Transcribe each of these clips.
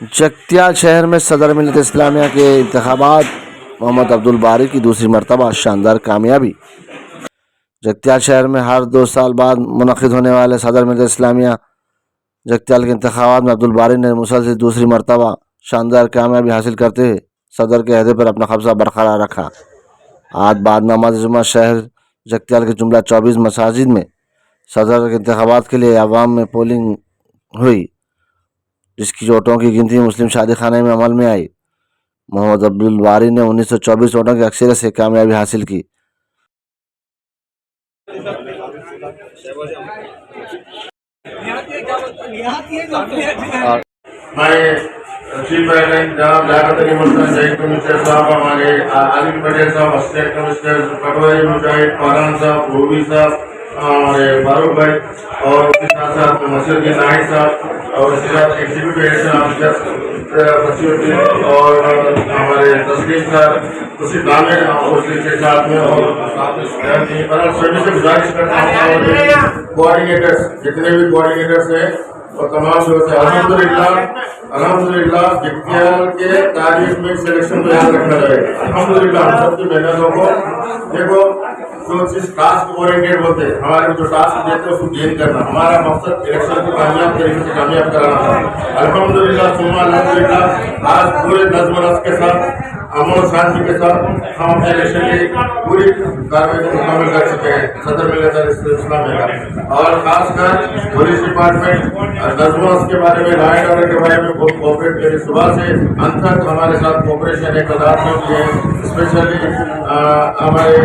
जगत्याल शहर में सदर मिल्लत इस्लामिया के इंतखाबात मोहम्मद अब्दुल बारी की दूसरी मरतबा शानदार कामयाबी। जगत्याल शहर में हर 2 साल बाद मुनक़िद होने वाले सदर मिल्लत इस्लामिया जगत्याल के इंतखाबात में अब्दुल बारी ने मुसलसल दूसरी मरतबा शानदार कामयाबी हासिल करते हुए सदर के अहदे पर अपना कब्जा बरकरार रखा। आज बाद नमाज जुमा शहर जगत्याल के जुमला 24 मसाजिद में सदर के इंतखाबात के लिए अवाम में पोलिंग हुई, जिसकी वोटों की गिनती मुस्लिम शादी खाने में अमल में आई। मोहम्मद अब्दुल बारी ने 1924 वोटों की अक्सरियत से कामयाबी हासिल की। चीफ प्रेसिडेंट जनाब लियाकत अली मुल्तान जय कमिश्नर साहब, हमारे आलिम पटेल साहब, असिस्टेंट कमिश्नर पटवारी मुजाहिद फरहान साहब, रूबी साहब, हमारे फारूक भाई और उसके साथ साथ मसूदुद्दीन नाहिद साहब और उसके साथ एग्जीक्यूटिव इलेक्शन ऑफिसर फसीउद्दीन और हमारे तस्लीम साहब उसी दामे उसके साथ में और सभी से गुजारिश करता हूँ कोऑर्डिनेटर्स जितने भी कोऑर्डिनेटर्स हैं और तमाम जो है अल्हम्दुलिल्लाह जगत्याल के तारीख में सिलेक्शन को याद रखा जाएगा। अल्हम्दुलिल्लाह हम सबकी मेहनतों को देखो, जो चीज टास्क ओरिएंटेड होते हैं, हमारे जो टास्क देते हैं उसको गेन करना, हमारा मकसद इलेक्शन को कामयाब तरीके से कामयाब कराना था। अल्हम्दुलिल्लाह आज पूरे नज़्म नस्क के साथ अमन शांति के साथ हम इलेक्शन की पूरी कार्रवाई को मुकम्मल कर चुके हैं सदर मिल्लत इस्लामिया का। और खासकर पुलिस डिपार्टमेंट नज़्म के बारे में, लॉ एंड ऑर्डर के बारे में बहुत कोऑपरेट करें। सुबह से अंत तक हमारे साथ कोऑपरेशन एक तादाद में किए, स्पेशली हमारे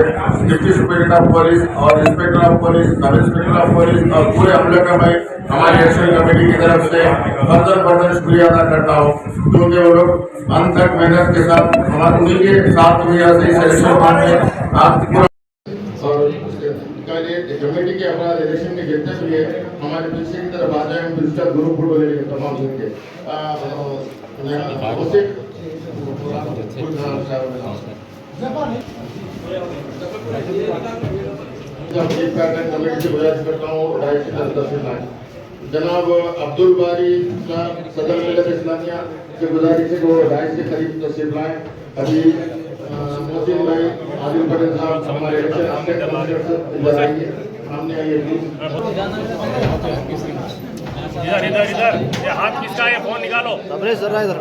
डिप्टी सुपरिटेंडेंट ऑफ पुलिस और inspector of police, sub inspector of police और पूरे अमले का मैं हमारी इलेक्शन कमेटी की तरफ से फर्दर शुक्रिया अदा करता हूँ, क्योंकि वो लोग अंत तक मेहनत के साथ हमारे उन्हीं के साथ में इलेक्शन और कमेटी के अपराध इलेक्शन में जितने भी है हमारे पीछे की तरफ आ जाए, डिजिटल ग्रुप फोटो लेंगे तमाम के कमेटी से गुजारिश करता हूँ जनाब अब्दुल बारी सदर मिल्लत इस्लामिया से गुजारिश है वो राय के करीब तशरीफ लाएं। अभी मोहसिन भाई आदिल पटेल साहब हमारे हमने ये इधर ये हाथ किसका है, फोन निकालो। तबरेज जरा इधर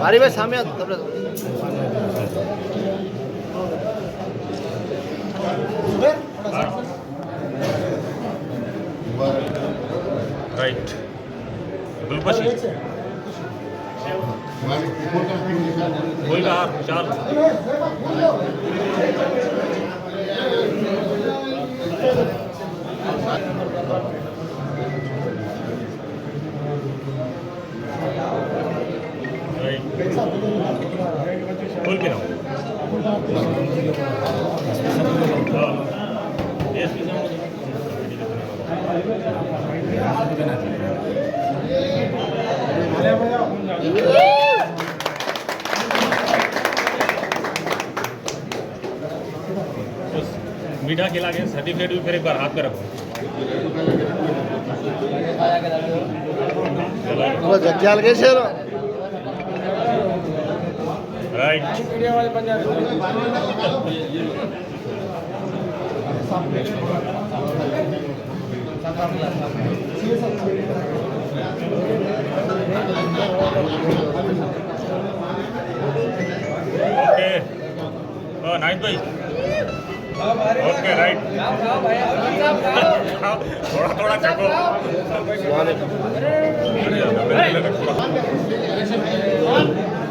बारी भाई सामने तबरेज राइट बिल्कुल कोई कहा चाल बोल के ना मीठा खिला के सर्टिफिकेट भी फिर एक बार हाथ में रखो। जगत्याल के शहर राइट ओके नाइट भाई ओके राइट थोड़ा थोड़ा चको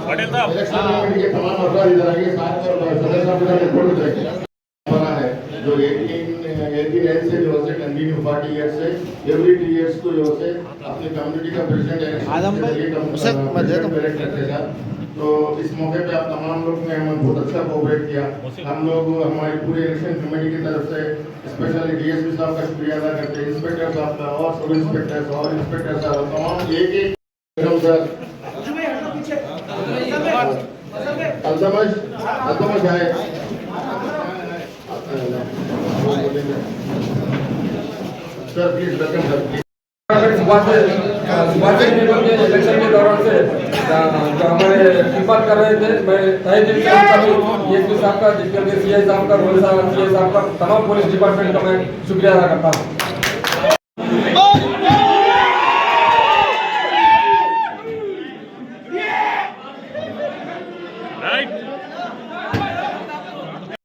पटेल साहब जो 18 से जो है कंटिन्यू 40 ईयर्स से एवरी 2 ईयर्स को जो है अपनी कम्युनिटी का प्रेसिडेंट इलेक्ट करते हैं। तो इस मौके पे आप तमाम लोग ने हमें बहुत अच्छा कोऑपरेट किया। हम लोग हमारी पूरी इलेक्शन कमेटी की तरफ से स्पेशली डीएसपी साहब का शुक्रिया अदा करते हैं, इंस्पेक्टर साहब का और सब इंस्पेक्टर और इंस्पेक्टर साहब तमाम एक अल्तमश है सर प्लीज वेलकम सर। सुबह से पेपर के इलेक्शन के दौरान से जो हमारे खिदमत कर रहे थे, मैं तहे दिल से उनका भी DSP साहब का, जिसके CI साहब का, रोहित साहब CI साहब का, तमाम पुलिस डिपार्टमेंट का मैं शुक्रिया अदा करता हूँ।